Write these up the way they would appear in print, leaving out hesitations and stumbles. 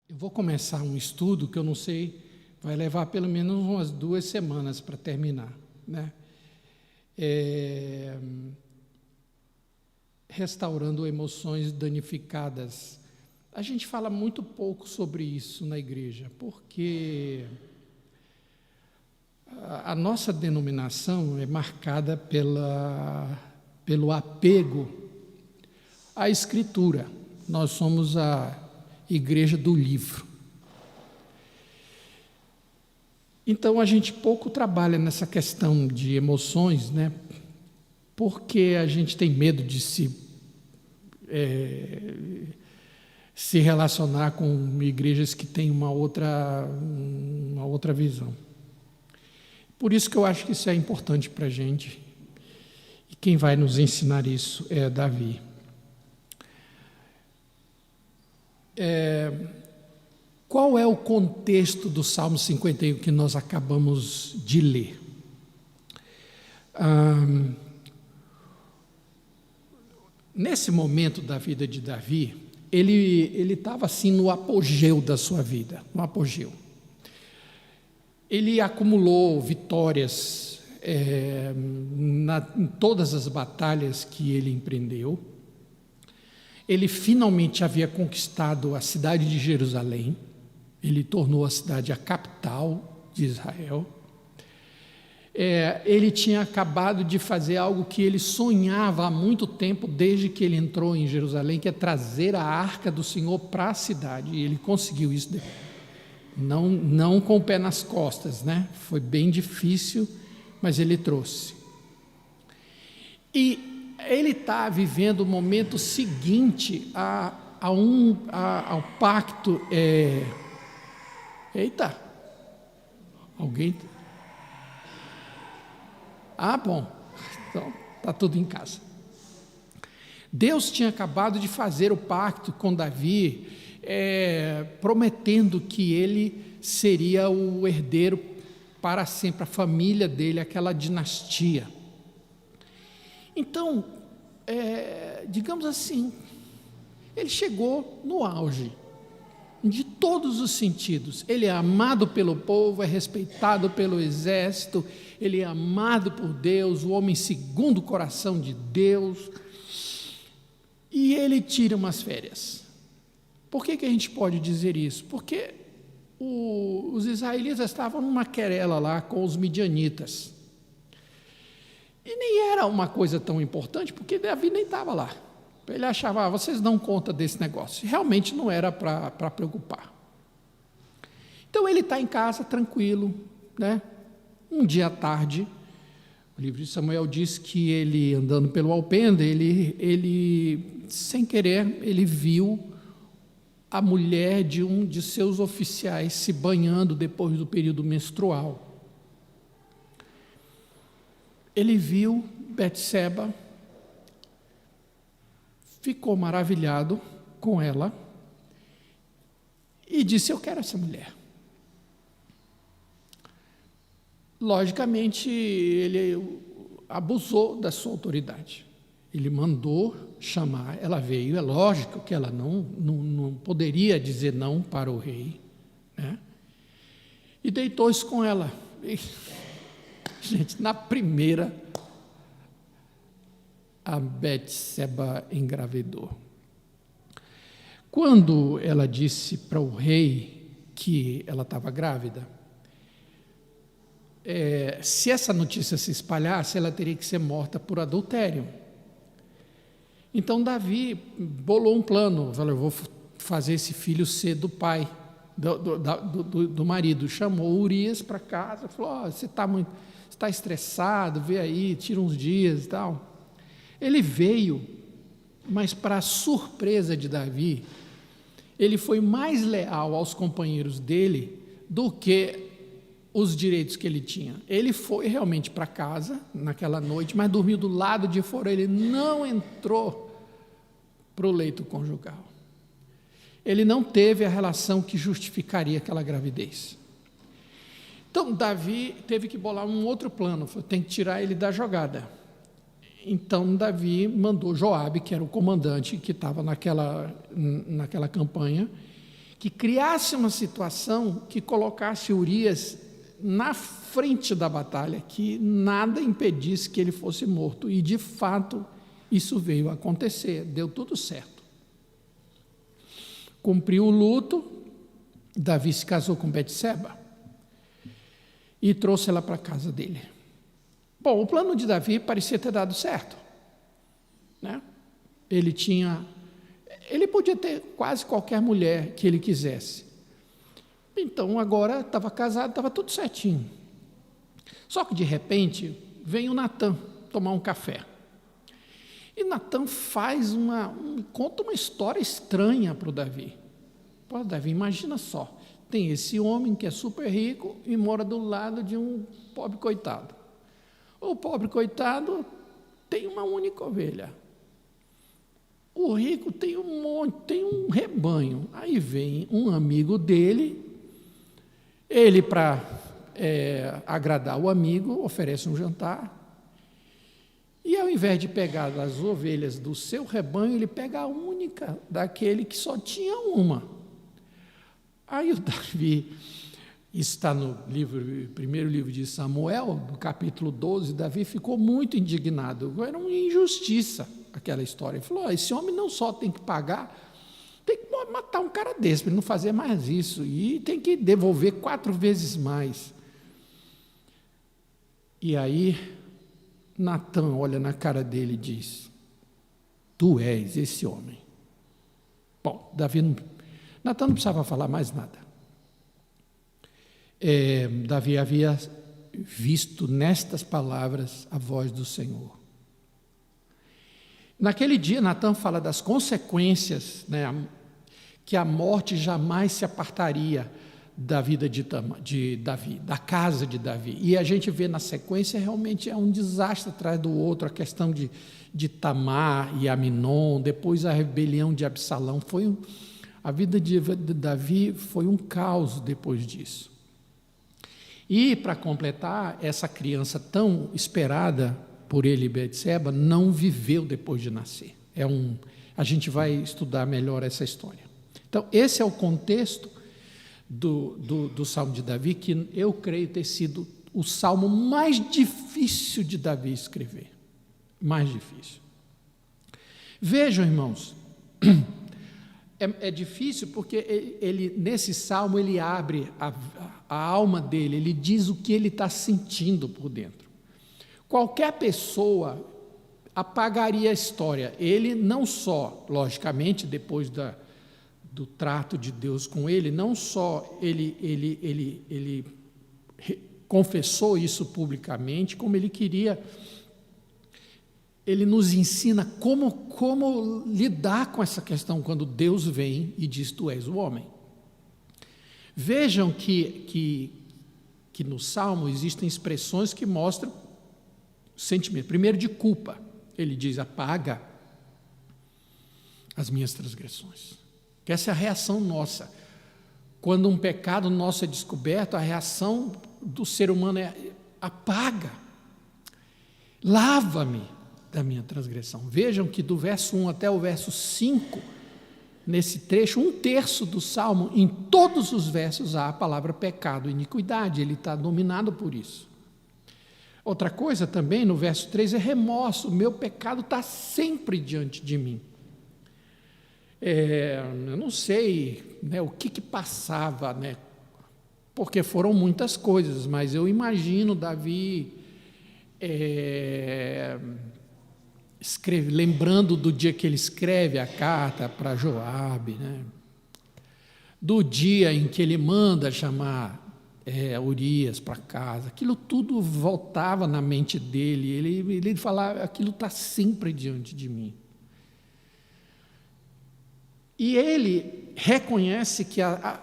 Eu vou começar um estudo que eu não sei, vai levar pelo menos umas 2 semanas para terminar, né? Restaurando emoções danificadas. A gente fala muito pouco sobre isso na igreja, porque a nossa denominação é marcada pelo apego à Escritura. Nós somos a igreja do livro. Então, a gente pouco trabalha nessa questão de emoções, né? Porque a gente tem medo de se relacionar com igrejas que têm uma outra visão. Por isso que eu acho que isso é importante para a gente. E quem vai nos ensinar isso é Davi. Qual é o contexto do Salmo 51 que nós acabamos de ler? Nesse momento da vida de Davi, ele estava assim no apogeu da sua vida, no apogeu. Ele acumulou vitórias em todas as batalhas que ele empreendeu. Ele finalmente havia conquistado a cidade de Jerusalém. Ele tornou a cidade a capital de Israel. Ele tinha acabado de fazer algo que ele sonhava há muito tempo, desde que ele entrou em Jerusalém, que é trazer a arca do Senhor para a cidade. E ele conseguiu isso, não com o pé nas costas, né? Foi bem difícil, mas ele trouxe. E ele está vivendo o momento seguinte ao pacto. Eita! Alguém... bom, então está tudo em casa. Deus tinha acabado de fazer o pacto com Davi, prometendo que ele seria o herdeiro para sempre, a família dele, aquela dinastia. Então, digamos assim, ele chegou no auge, de todos os sentidos. Ele é amado pelo povo, é respeitado pelo exército, ele é amado por Deus, o homem segundo o coração de Deus, e ele tira umas férias. Por que a gente pode dizer isso? Porque os israelitas estavam numa querela lá com os midianitas, e nem era uma coisa tão importante, porque Davi nem estava lá. Ele achava, vocês dão conta desse negócio. Realmente não era para preocupar. Então ele está em casa, tranquilo, né? Um dia à tarde, o livro de Samuel diz que ele, andando pelo alpendre, ele sem querer, ele viu a mulher de um de seus oficiais se banhando depois do período menstrual. Ele viu Betseba, ficou maravilhado com ela e disse: eu quero essa mulher. Logicamente, ele abusou da sua autoridade. Ele mandou chamar, ela veio, é lógico que ela não poderia dizer não para o rei, né? E deitou-se com ela. E, gente, na primeira, a Betseba engravidou. Quando ela disse para o rei que ela estava grávida, se essa notícia se espalhasse, ela teria que ser morta por adultério. Então Davi bolou um plano, falou: eu vou fazer esse filho ser do pai, do marido. Chamou Urias para casa, falou: você está estressado, vê aí, tira uns dias e tal. Ele veio, mas para surpresa de Davi, ele foi mais leal aos companheiros dele do que os direitos que ele tinha. Ele foi realmente para casa naquela noite, mas dormiu do lado de fora, ele não entrou para o leito conjugal. Ele não teve a relação que justificaria aquela gravidez. Então, Davi teve que bolar um outro plano, falou: tem que tirar ele da jogada. Então, Davi mandou Joabe, que era o comandante que estava naquela campanha, que criasse uma situação que colocasse Urias na frente da batalha, que nada impedisse que ele fosse morto. E, de fato, isso veio a acontecer, deu tudo certo. Cumpriu o luto, Davi se casou com Betseba e trouxe ela para a casa dele. Bom, o plano de Davi parecia ter dado certo, né? Ele podia ter quase qualquer mulher que ele quisesse. Então, agora estava casado, estava tudo certinho. Só que, de repente, vem o Natã tomar um café. E Natã conta uma história estranha para o Davi. Pô, Davi, imagina só, tem esse homem que é super rico e mora do lado de um pobre coitado. O pobre coitado tem uma única ovelha. O rico tem um rebanho. Aí vem um amigo dele, ele, para agradar o amigo, oferece um jantar, e ao invés de pegar as ovelhas do seu rebanho, ele pega a única daquele que só tinha uma. Aí o Davi, isso está no primeiro livro de Samuel, no capítulo 12, Davi ficou muito indignado, era uma injustiça aquela história. Ele falou, esse homem não só tem que pagar, tem que matar um cara desse, para ele não fazer mais isso, e tem que devolver 4 vezes mais. E aí, Natã olha na cara dele e diz, tu és esse homem. Bom, Natã não precisava falar mais nada. Davi havia visto nestas palavras a voz do Senhor. Naquele dia, Natã fala das consequências, né, que a morte jamais se apartaria da vida de Davi, da casa de Davi. E a gente vê na sequência, realmente é um desastre atrás do outro, a questão de Tamar e Aminon, depois a rebelião de Absalão. A vida de Davi foi um caos depois disso. E, para completar, essa criança tão esperada por ele e Betseba não viveu depois de nascer. A gente vai estudar melhor essa história. Então, esse é o contexto do Salmo de Davi, que eu creio ter sido o salmo mais difícil de Davi escrever. Mais difícil. Vejam, irmãos, é difícil porque nesse salmo ele abre a alma dele, ele diz o que ele está sentindo por dentro. Qualquer pessoa apagaria a história. Ele não só, logicamente, depois do trato de Deus com ele, não só ele confessou isso publicamente, como ele nos ensina como lidar com essa questão quando Deus vem e diz, tu és o homem. Vejam que no Salmo existem expressões que mostram sentimento. Primeiro, de culpa. Ele diz, apaga as minhas transgressões. Que essa é a reação nossa. Quando um pecado nosso é descoberto, a reação do ser humano é, apaga, lava-me da minha transgressão. Vejam que do verso 1 até o verso 5, nesse trecho, 1/3 do Salmo, em todos os versos há a palavra pecado, iniquidade, ele está dominado por isso. Outra coisa também, no verso 3, é remorso, o meu pecado está sempre diante de mim. Eu não sei, né, o que passava, né, porque foram muitas coisas, mas eu imagino Davi lembrando do dia que ele escreve a carta para Joabe, né, do dia em que ele manda chamar Urias para casa, aquilo tudo voltava na mente dele, ele falava, aquilo está sempre diante de mim. E ele reconhece que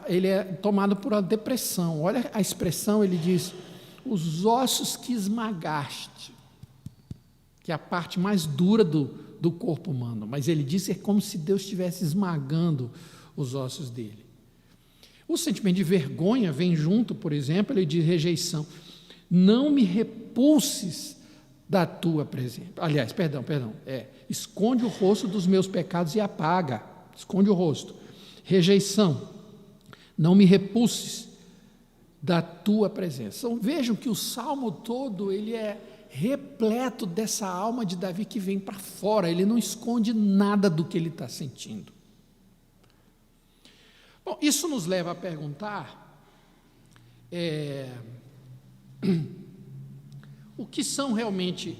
ele é tomado por uma depressão. Olha a expressão, ele diz, os ossos que esmagaste, que é a parte mais dura do corpo humano, mas ele diz que é como se Deus estivesse esmagando os ossos dele. O sentimento de vergonha vem junto, por exemplo, ele diz rejeição. Não me repulses da tua presença. Aliás, perdão, esconde o rosto dos meus pecados e apaga. Esconde o rosto. Rejeição. não me repulses da tua presença. Então, vejam que o salmo todo ele é repleto dessa alma de Davi que vem para fora, ele não esconde nada do que ele está sentindo. Bom, isso nos leva a perguntar o que são realmente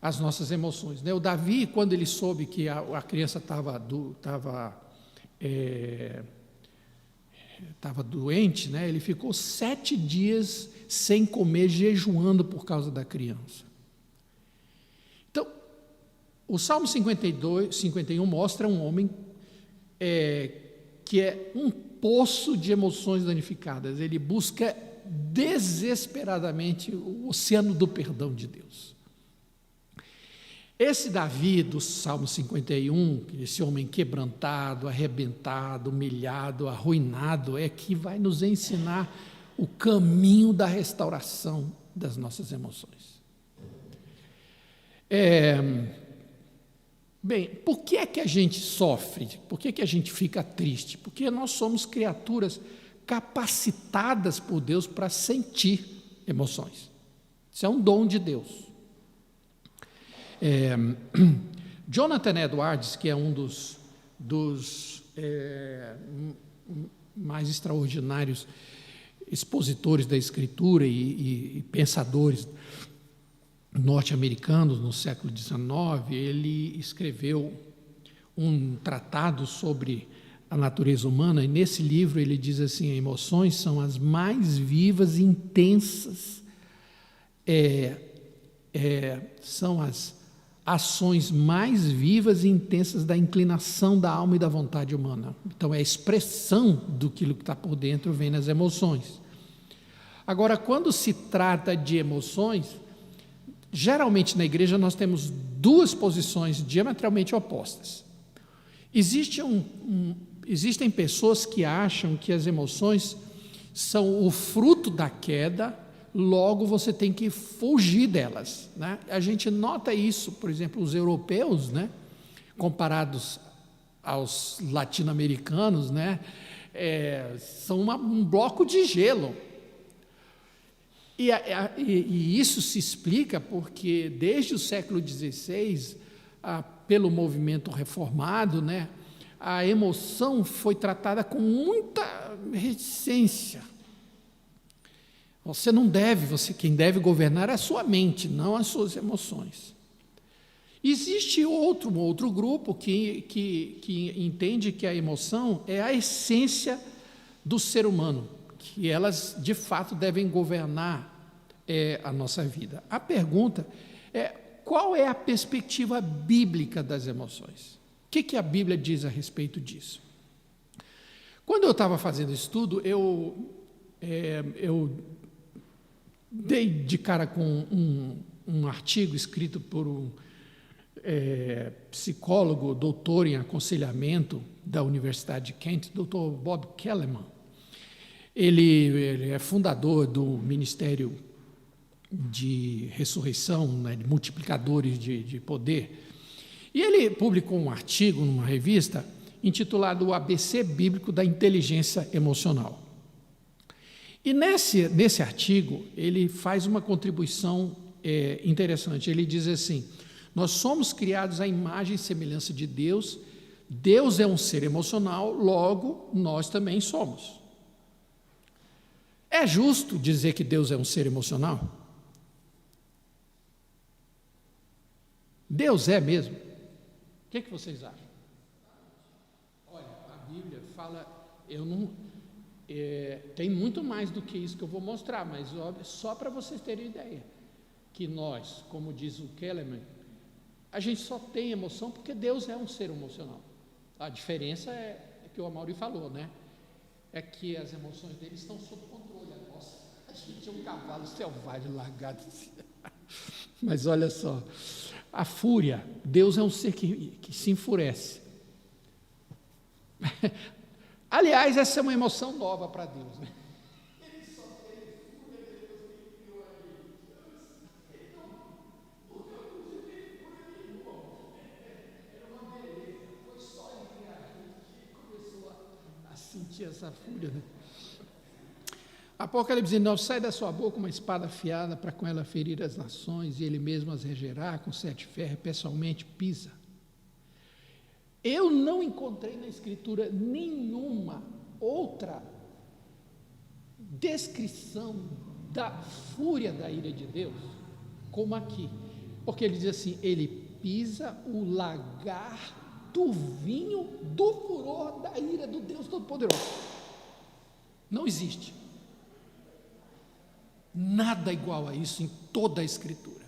as nossas emoções, né? O Davi, quando ele soube que a criança estava doente, né? Ele ficou 7 dias sem comer, jejuando por causa da criança. Então, o Salmo 51 mostra um homem que é um poço de emoções danificadas. Ele busca desesperadamente o oceano do perdão de Deus. Esse Davi do Salmo 51, esse homem quebrantado, arrebentado, humilhado, arruinado, é que vai nos ensinar o caminho da restauração das nossas emoções. Bem, por que é que a gente sofre? Por que é que a gente fica triste? Porque nós somos criaturas capacitadas por Deus para sentir emoções. Isso é um dom de Deus. Jonathan Edwards, que é um dos mais extraordinários expositores da Escritura e pensadores norte-americanos no século XIX, ele escreveu um tratado sobre a natureza humana, e nesse livro ele diz assim: emoções são as mais vivas e intensas, são as ações mais vivas e intensas da inclinação da alma e da vontade humana. Então, é a expressão do que está por dentro, vem nas emoções. Agora, quando se trata de emoções, geralmente na igreja nós temos 2 posições diametralmente opostas. Existem pessoas que acham que as emoções são o fruto da queda, logo você tem que fugir delas, né? A gente nota isso, por exemplo, os europeus, né, comparados aos latino-americanos, né, são um bloco de gelo. E isso se explica porque, desde o século XVI, pelo movimento reformado, né, a emoção foi tratada com muita reticência. Você não deve, quem deve governar é a sua mente, não as suas emoções. Existe outro grupo que entende que a emoção é a essência do ser humano, que elas, de fato, devem governar a nossa vida. A pergunta é: qual é a perspectiva bíblica das emoções? O que a Bíblia diz a respeito disso? Quando eu estava fazendo estudo, eu dei de cara com um artigo escrito por um psicólogo, doutor em aconselhamento da Universidade de Kent, Dr. Bob Kelleman. Ele é fundador do Ministério de Ressurreição, né, de Multiplicadores de Poder, e ele publicou um artigo numa revista intitulado O ABC Bíblico da Inteligência Emocional. E nesse artigo, ele faz uma contribuição interessante. Ele diz assim: nós somos criados à imagem e semelhança de Deus, Deus é um ser emocional, logo, nós também somos. É justo dizer que Deus é um ser emocional? Deus é mesmo? O que vocês acham? Olha, a Bíblia fala, tem muito mais do que isso que eu vou mostrar, mas só para vocês terem ideia, que nós, como diz o Kellerman, a gente só tem emoção porque Deus é um ser emocional. A diferença é que o Amaury falou, né? É que as emoções dele estão sob controle. Nossa, a gente é um cavalo selvagem largado assim. Mas olha só, a fúria, Deus é um ser que se enfurece. Aliás, essa é uma emoção nova para Deus, né? Ele só teve fúria depois que ele criou a gente. Então, porque eu podia ter fúria nenhuma. Era uma beleza. Foi só ele criar a gente que ele começou a resistir a essa fúria, né? Apocalipse 19, sai da sua boca uma espada afiada para com ela ferir as nações, e ele mesmo as regerá com 7 ferros, pessoalmente pisa. Eu não encontrei na Escritura nenhuma outra descrição da fúria da ira de Deus como aqui, porque ele diz assim, ele pisa o lagar do vinho do furor da ira do Deus Todo-Poderoso. Não existe nada igual a isso em toda a Escritura.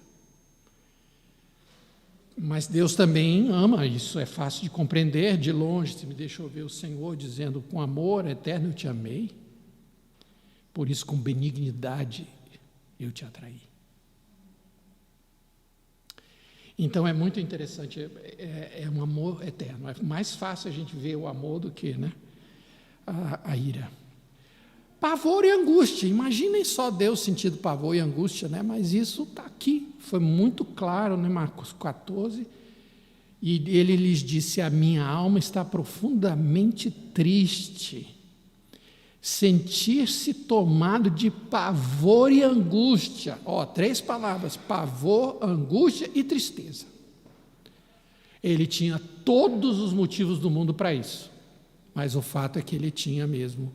Mas Deus também ama, isso é fácil de compreender, de longe, se me deixou ver o Senhor dizendo, com amor eterno eu te amei, por isso com benignidade eu te atraí. Então é muito interessante, é um amor eterno, é mais fácil a gente ver o amor do que, né, a ira. Pavor e angústia, imaginem só Deus sentindo pavor e angústia, né? Mas isso está aqui, foi muito claro, né? Marcos 14, e ele lhes disse, a minha alma está profundamente triste, sentir-se tomado de pavor e angústia, 3 palavras, pavor, angústia e tristeza. Ele tinha todos os motivos do mundo para isso, mas o fato é que ele tinha mesmo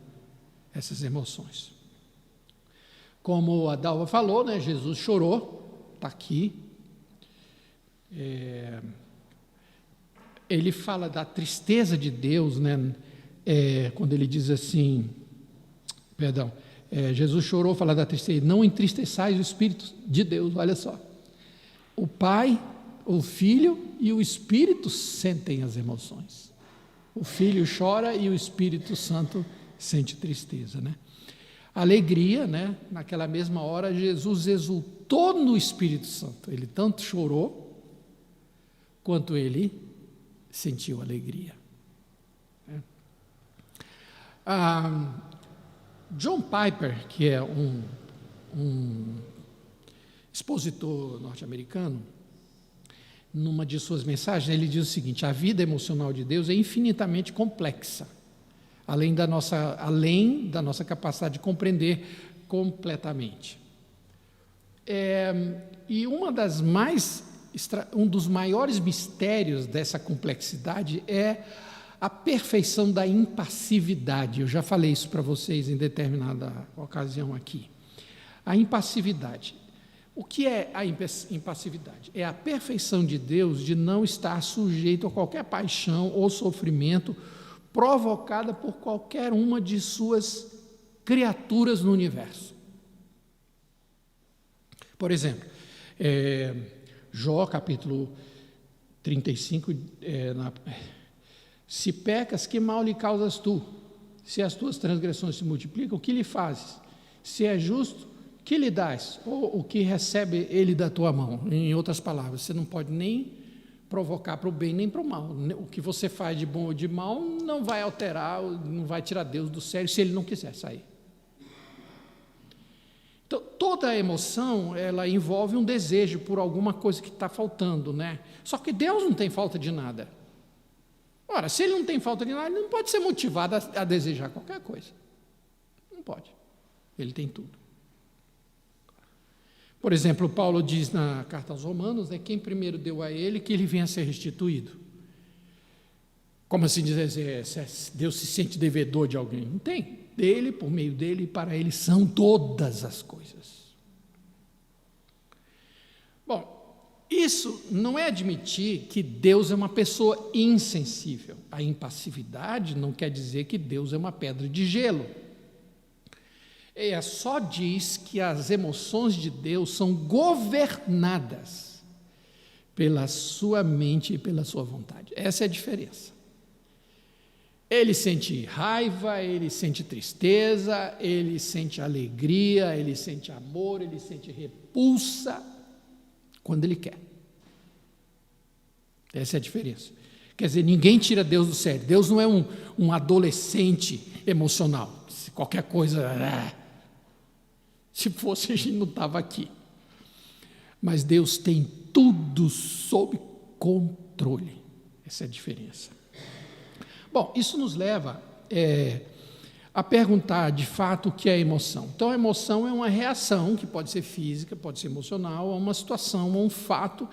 essas emoções. Como a Dalva falou, né, Jesus chorou, está aqui. Ele fala da tristeza de Deus, né, quando ele diz assim, Jesus chorou, fala da tristeza, não entristeçais o Espírito de Deus, olha só. O Pai, o Filho e o Espírito sentem as emoções. O Filho chora e o Espírito Santo sente tristeza, né? Alegria, né? Naquela mesma hora, Jesus exultou no Espírito Santo. Ele tanto chorou, quanto ele sentiu alegria. John Piper, que é um expositor norte-americano, numa de suas mensagens, ele diz o seguinte, a vida emocional de Deus é infinitamente complexa, além da nossa capacidade de compreender completamente. E um dos maiores mistérios dessa complexidade é a perfeição da impassividade. Eu já falei isso para vocês em determinada ocasião aqui. A impassividade. O que é a impassividade? É a perfeição de Deus de não estar sujeito a qualquer paixão ou sofrimento provocada por qualquer uma de suas criaturas no universo. Por exemplo, Jó, capítulo 35, se pecas, que mal lhe causas tu? Se as tuas transgressões se multiplicam, o que lhe fazes? Se é justo, que lhe dás? Ou o que recebe ele da tua mão? Em outras palavras, você não pode nem provocar para o bem nem para o mal. O que você faz de bom ou de mal não vai alterar, não vai tirar Deus do sério se ele não quiser sair. Então, toda a emoção, ela envolve um desejo por alguma coisa que está faltando, né? Só que Deus não tem falta de nada. Ora, se ele não tem falta de nada, ele não pode ser motivado a desejar qualquer coisa. Não pode. Ele tem tudo. Por exemplo, Paulo diz na carta aos Romanos, né, quem primeiro deu a ele, que ele venha a ser restituído. Como assim dizer, Deus se sente devedor de alguém? Não tem. Dele, por meio dele e para ele são todas as coisas. Bom, isso não é admitir que Deus é uma pessoa insensível. A impassividade não quer dizer que Deus é uma pedra de gelo. Só diz que as emoções de Deus são governadas pela sua mente e pela sua vontade. Essa é a diferença. Ele sente raiva, ele sente tristeza, ele sente alegria, ele sente amor, ele sente repulsa, quando ele quer. Essa é a diferença. Quer dizer, ninguém tira Deus do sério. Deus não é um adolescente emocional. Se qualquer coisa... Se fosse, a gente não estava aqui. Mas Deus tem tudo sob controle. Essa é a diferença. Bom, isso nos leva a perguntar de fato o que é emoção. Então, a emoção é uma reação, que pode ser física, pode ser emocional, a uma situação, a um fato,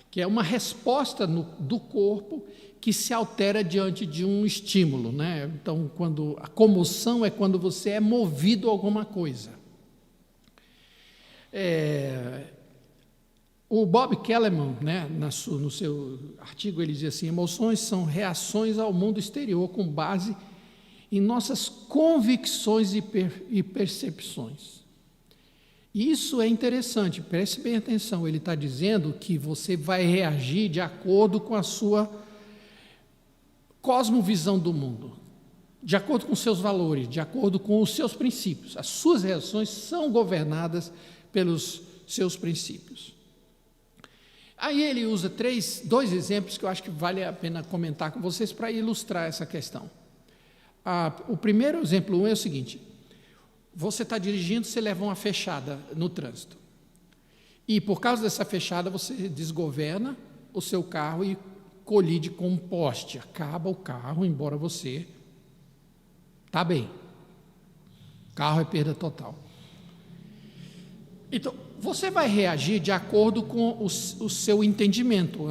que é uma resposta do corpo que se altera diante de um estímulo, né? Então, quando a comoção é quando você é movido a alguma coisa. O Bob Kellerman, né, no seu artigo, ele diz assim: emoções são reações ao mundo exterior com base em nossas convicções e percepções. Isso é interessante, preste bem atenção, ele está dizendo que você vai reagir de acordo com a sua cosmovisão do mundo, de acordo com os seus valores, de acordo com os seus princípios. As suas reações são governadas pelos seus princípios. Aí ele usa dois exemplos que eu acho que vale a pena comentar com vocês para ilustrar essa questão. O primeiro exemplo é o seguinte: você está dirigindo, você leva uma fechada no trânsito. E por causa dessa fechada, você desgoverna o seu carro e colide com um poste. Acaba o carro, embora você está bem. O carro é perda total. Então, você vai reagir de acordo com o seu entendimento,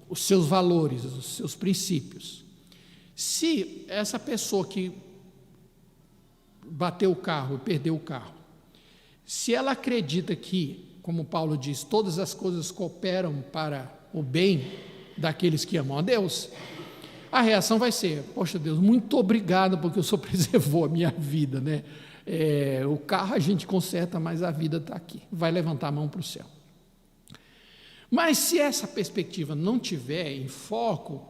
os seus valores, os seus princípios. Se essa pessoa que bateu o carro e perdeu o carro, se ela acredita que, como Paulo diz, todas as coisas cooperam para o bem daqueles que amam a Deus, a reação vai ser: poxa Deus, muito obrigado porque o Senhor preservou a minha vida, né? O carro a gente conserta, mas a vida está aqui. Vai levantar a mão para o céu. Mas se essa perspectiva não tiver em foco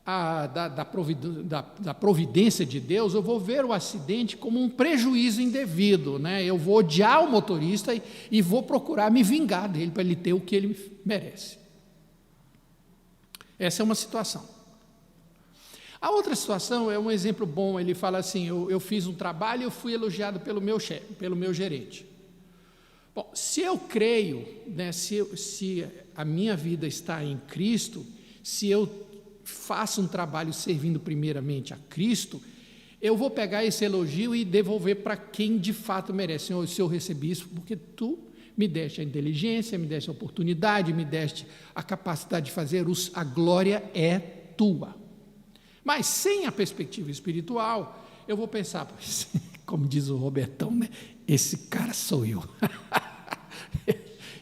da providência de Deus, eu vou ver o acidente como um prejuízo indevido, né? Eu vou odiar o motorista e vou procurar me vingar dele para ele ter o que ele merece. Essa é uma situação. A outra situação é um exemplo bom. Ele fala assim: eu fiz um trabalho e eu fui elogiado pelo meu chefe, pelo meu gerente. Bom, se eu creio, né, se a minha vida está em Cristo, se eu faço um trabalho servindo primeiramente a Cristo, eu vou pegar esse elogio e devolver para quem de fato merece. Senhor, se eu recebi isso porque tu me deste a inteligência, me deste a oportunidade, me deste a capacidade de fazer, a glória é tua. Mas sem a perspectiva espiritual, eu vou pensar, como diz o Robertão, né? Esse cara sou eu.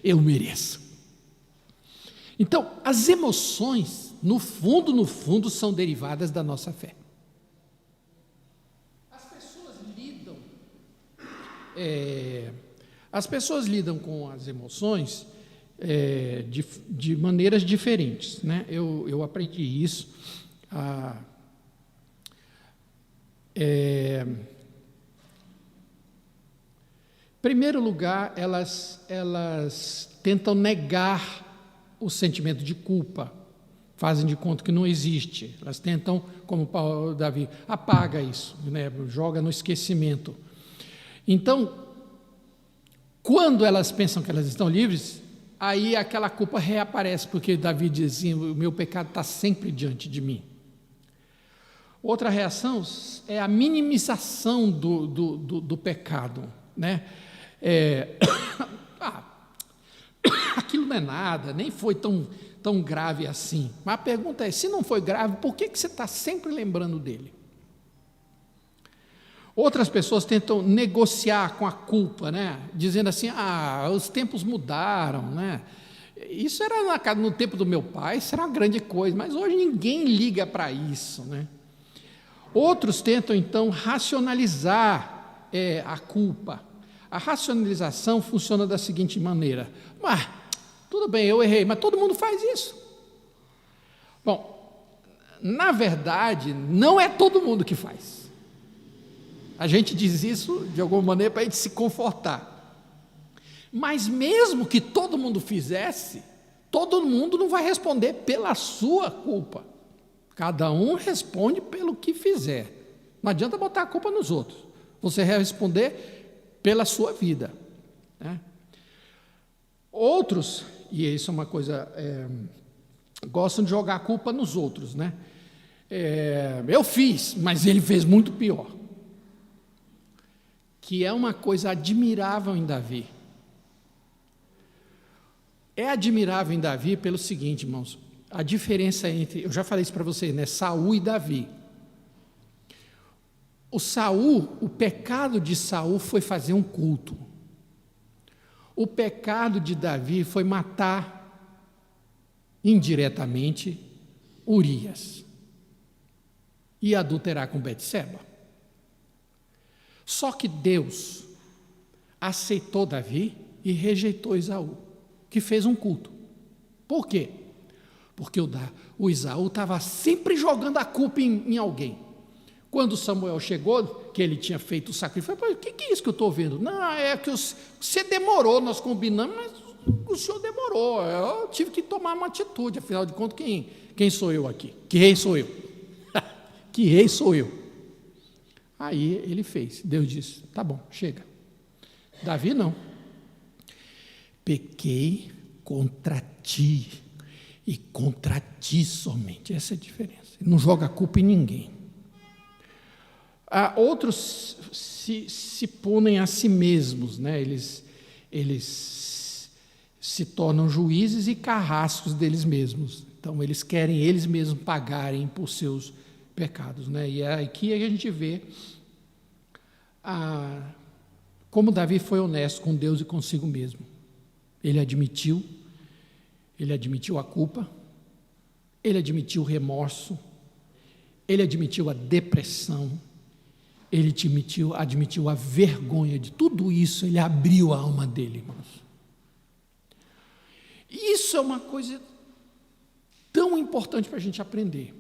Eu mereço. Então, as emoções, no fundo, são derivadas da nossa fé. As pessoas lidam com as emoções de maneiras diferentes, né? Eu aprendi isso. Em primeiro lugar, elas tentam negar o sentimento de culpa, fazem de conta que não existe. Elas tentam, como Davi, apaga isso, né? Joga no esquecimento. Então, quando elas pensam que elas estão livres, aí aquela culpa reaparece, porque Davi diz assim: o meu pecado está sempre diante de mim. Outra reação é a minimização do pecado, né? Aquilo não é nada, nem foi tão grave assim. Mas a pergunta é: se não foi grave, por que você está sempre lembrando dele? Outras pessoas tentam negociar com a culpa, né? Dizendo assim: os tempos mudaram, né? Isso era no tempo do meu pai, isso era uma grande coisa, mas hoje ninguém liga para isso, né? Outros tentam, então, racionalizar a culpa. A racionalização funciona da seguinte maneira: mas, tudo bem, eu errei, mas todo mundo faz isso. Bom, na verdade, não é todo mundo que faz. A gente diz isso, de alguma maneira, para a gente se confortar. Mas mesmo que todo mundo fizesse, todo mundo não vai responder pela sua culpa. Cada um responde pelo que fizer. Não adianta botar a culpa nos outros. Você vai responder pela sua vida, né? Outros, e isso é uma coisa, gostam de jogar a culpa nos outros, né? Eu fiz, mas ele fez muito pior. que é uma coisa admirável em Davi. É admirável em Davi pelo seguinte, irmãos, a diferença entre, eu já falei isso para vocês, né, Saul e Davi. O pecado de Saul foi fazer um culto. O pecado de Davi foi matar indiretamente Urias e adulterar com Betseba. Só que Deus aceitou Davi e rejeitou Esaú, que fez um culto. Por quê? Porque o Esaú estava sempre jogando a culpa em alguém. Quando Samuel chegou, que ele tinha feito o sacrifício, o que é isso que eu estou vendo? Não, é que você demorou, nós combinamos, mas o senhor demorou, eu tive que tomar uma atitude, afinal de contas, quem sou eu aqui? Que rei sou eu? Que rei sou eu? Aí ele fez, Deus disse, tá bom, chega. Davi não. Pequei contra ti, e contra ti somente, essa é a diferença. Ele não joga a culpa em ninguém. Outros se punem a si mesmos, né? Eles se tornam juízes e carrascos deles mesmos. Então, eles querem eles mesmos pagarem por seus pecados, né? E aqui a gente vê como Davi foi honesto com Deus e consigo mesmo. Ele admitiu a culpa, ele admitiu o remorso, ele admitiu a depressão, ele admitiu a vergonha de tudo isso, ele abriu a alma dele, irmãos. E isso é uma coisa tão importante para a gente aprender.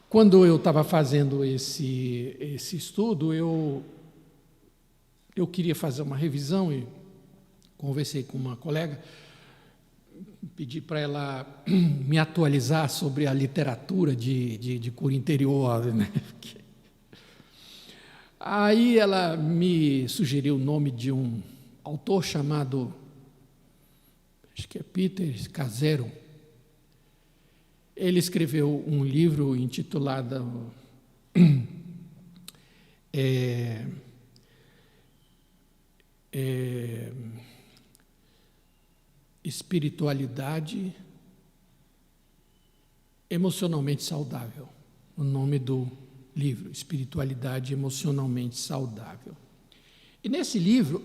Quando eu estava fazendo esse estudo, eu queria fazer uma revisão e conversei com uma colega, pedi para ela me atualizar sobre a literatura de cura interior, né? Aí ela me sugeriu o nome de um autor chamado, acho que é Peter Scazzero. Ele escreveu um livro intitulado Espiritualidade Emocionalmente Saudável. O nome do livro, Espiritualidade Emocionalmente Saudável. E nesse livro,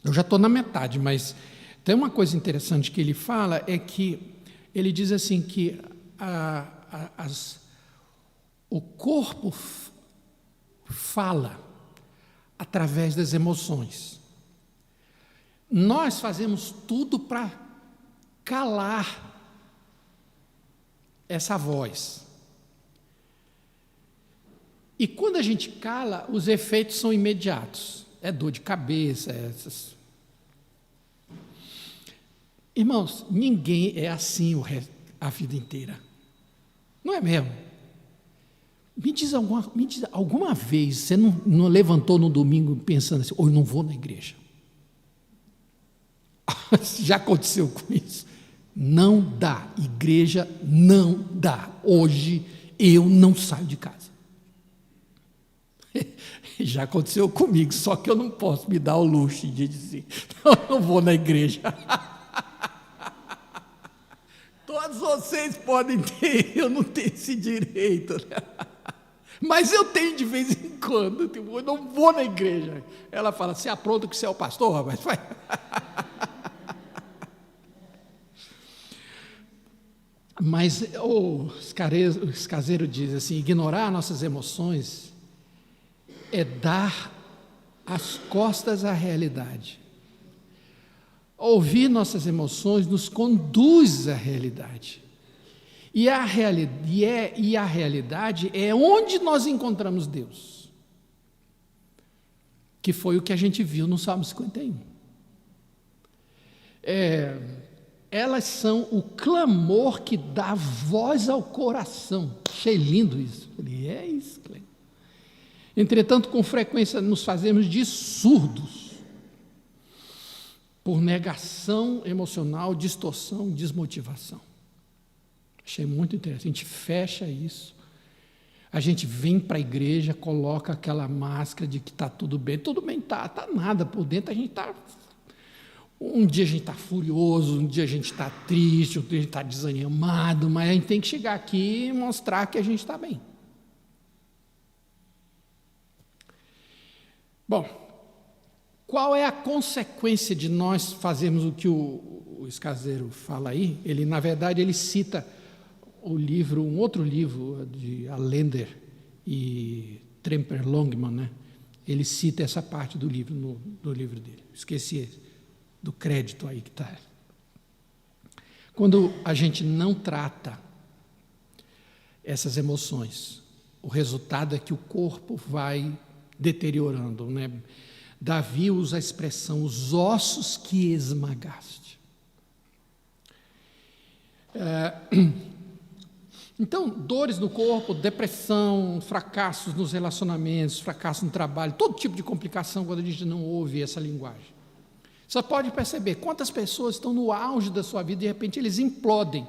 eu já estou na metade, mas tem uma coisa interessante que ele fala, é que ele diz assim que o corpo fala através das emoções. Nós fazemos tudo para calar essa voz. E quando a gente cala, os efeitos são imediatos. É dor de cabeça, Irmãos, ninguém é assim a vida inteira. Não é mesmo? Me diz alguma vez você não levantou no domingo pensando assim, eu não vou na igreja. Já aconteceu com isso? Não dá, igreja não dá. Hoje eu não saio de casa. Já aconteceu comigo, só que eu não posso me dar o luxo de dizer, eu não vou na igreja. Todos vocês podem ter, eu não tenho esse direito, né? Mas eu tenho de vez em quando, eu não vou na igreja. Ela fala, você apronta que você é o pastor, rapaz? Vai. Mas o Scazzero diz assim, ignorar nossas emoções é dar as costas à realidade. Ouvir nossas emoções nos conduz à realidade. E a realidade é onde nós encontramos Deus. Que foi o que a gente viu no Salmo 51. Elas são o clamor que dá voz ao coração. Achei lindo isso. Falei, é isso, Cleber. Entretanto, com frequência nos fazemos de surdos por negação emocional, distorção, desmotivação. Achei muito interessante. A gente fecha isso. A gente vem para a igreja, coloca aquela máscara de que está tudo bem tá nada, por dentro a gente está... Um dia a gente está furioso, um dia a gente está triste, outro dia a gente está desanimado, mas a gente tem que chegar aqui e mostrar que a gente está bem. Bom, qual é a consequência de nós fazermos o que o Escaseiro fala aí? Ele, na verdade, ele cita um outro livro de Allender e Tremper Longman, né? Ele cita essa parte do livro, no livro dele. Esqueci do crédito aí que está. Quando a gente não trata essas emoções, o resultado é que o corpo vai deteriorando, né? Davi usa a expressão os ossos que esmagaste. Então, dores no corpo, depressão, fracassos nos relacionamentos, fracasso no trabalho, todo tipo de complicação quando a gente não ouve essa linguagem. Você pode perceber quantas pessoas estão no auge da sua vida e de repente eles implodem.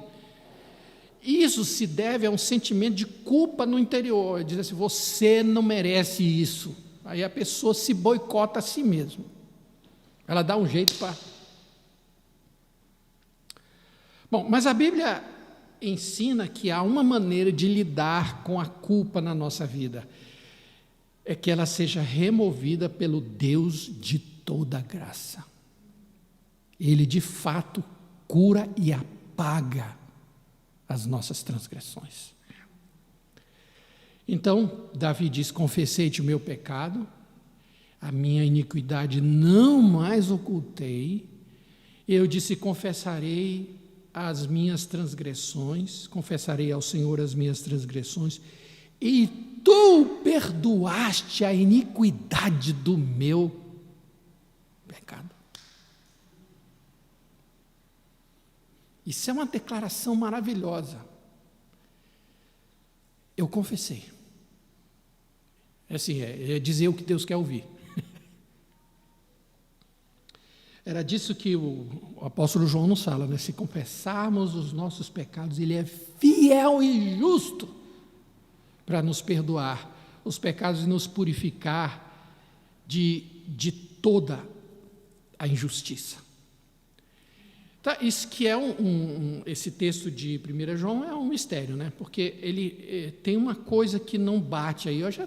Isso se deve a um sentimento de culpa no interior, diz assim, você não merece isso. Aí a pessoa se boicota a si mesma. Ela dá um jeito para... Bom, mas a Bíblia ensina que há uma maneira de lidar com a culpa na nossa vida. É que ela seja removida pelo Deus de toda graça. Ele, de fato, cura e apaga as nossas transgressões. Então, Davi diz, confessei-te o meu pecado, a minha iniquidade não mais ocultei, eu disse, confessarei as minhas transgressões, confessarei ao Senhor as minhas transgressões, e tu perdoaste a iniquidade do meu pecado. Isso é uma declaração maravilhosa. Eu confessei. É dizer o que Deus quer ouvir. Era disso que o apóstolo João nos fala, né? Se confessarmos os nossos pecados, Ele é fiel e justo para nos perdoar os pecados e nos purificar de toda a injustiça. Tá, isso que é esse texto de 1 João é um mistério, né? Porque ele tem uma coisa que não bate aí. Eu já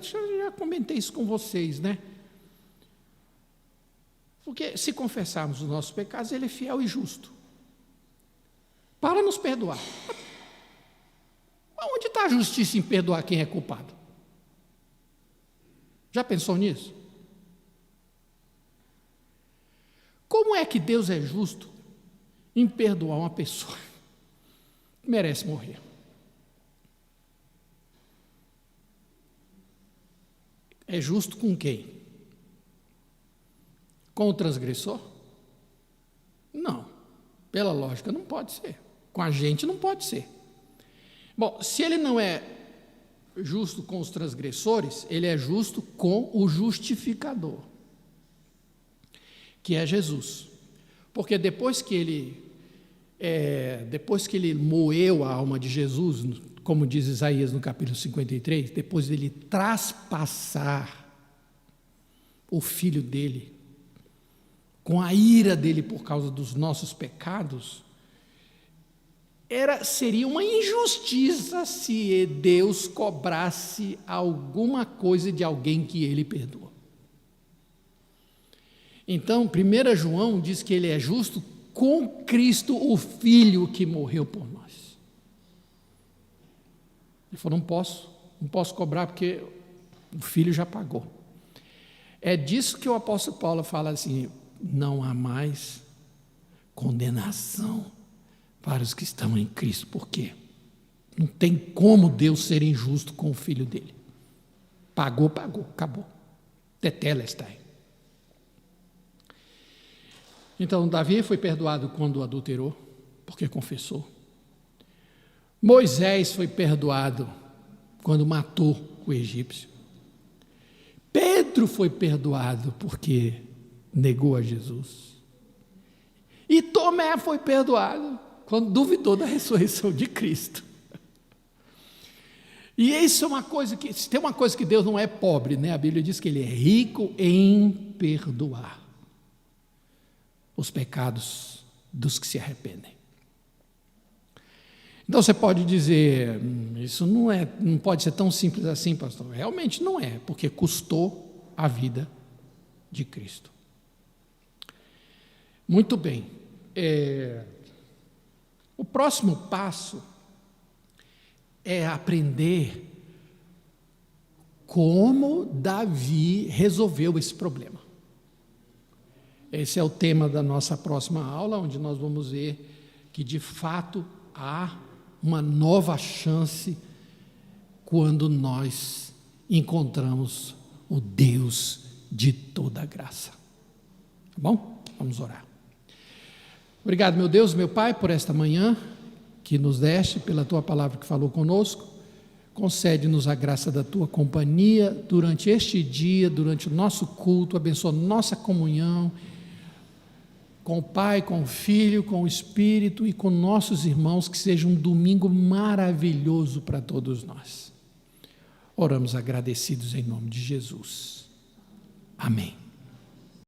comentei isso com vocês, né? Porque se confessarmos os nossos pecados, Ele é fiel e justo para nos perdoar. Onde está a justiça em perdoar quem é culpado? Já pensou nisso? Como é que Deus é justo em perdoar uma pessoa que merece morrer? É justo com quem? Com o transgressor? Não. Pela lógica, não pode ser. Com a gente, não pode ser. Bom, se Ele não é justo com os transgressores, Ele é justo com o justificador, que é Jesus. Porque depois que ele moeu a alma de Jesus, como diz Isaías no capítulo 53, depois dele traspassar o Filho dele, com a ira dele por causa dos nossos pecados, seria uma injustiça se Deus cobrasse alguma coisa de alguém que Ele perdoa. Então, 1 João diz que Ele é justo com Cristo, o Filho que morreu por nós. Ele falou, não posso cobrar porque o Filho já pagou. É disso que o apóstolo Paulo fala assim, não há mais condenação para os que estão em Cristo. Por quê? Não tem como Deus ser injusto com o Filho dele. Pagou, acabou. Tetelestai. Então, Davi foi perdoado quando adulterou, porque confessou. Moisés foi perdoado quando matou o egípcio. Pedro foi perdoado porque negou a Jesus. E Tomé foi perdoado quando duvidou da ressurreição de Cristo. E isso é uma coisa que, se tem uma coisa que Deus não é pobre, né? A Bíblia diz que Ele é rico em perdoar os pecados dos que se arrependem. Então você pode dizer, isso não pode ser tão simples assim, pastor. Realmente não é, porque custou a vida de Cristo. Muito bem. O próximo passo é aprender como Davi resolveu esse problema. Esse é o tema da nossa próxima aula, onde nós vamos ver que, de fato, há uma nova chance quando nós encontramos o Deus de toda graça. Tá bom? Vamos orar. Obrigado, meu Deus, meu Pai, por esta manhã que nos deste, pela Tua palavra que falou conosco. Concede-nos a graça da Tua companhia durante este dia, durante o nosso culto. Abençoa nossa comunhão com o Pai, com o Filho, com o Espírito e com nossos irmãos, que seja um domingo maravilhoso para todos nós. Oramos agradecidos em nome de Jesus. Amém.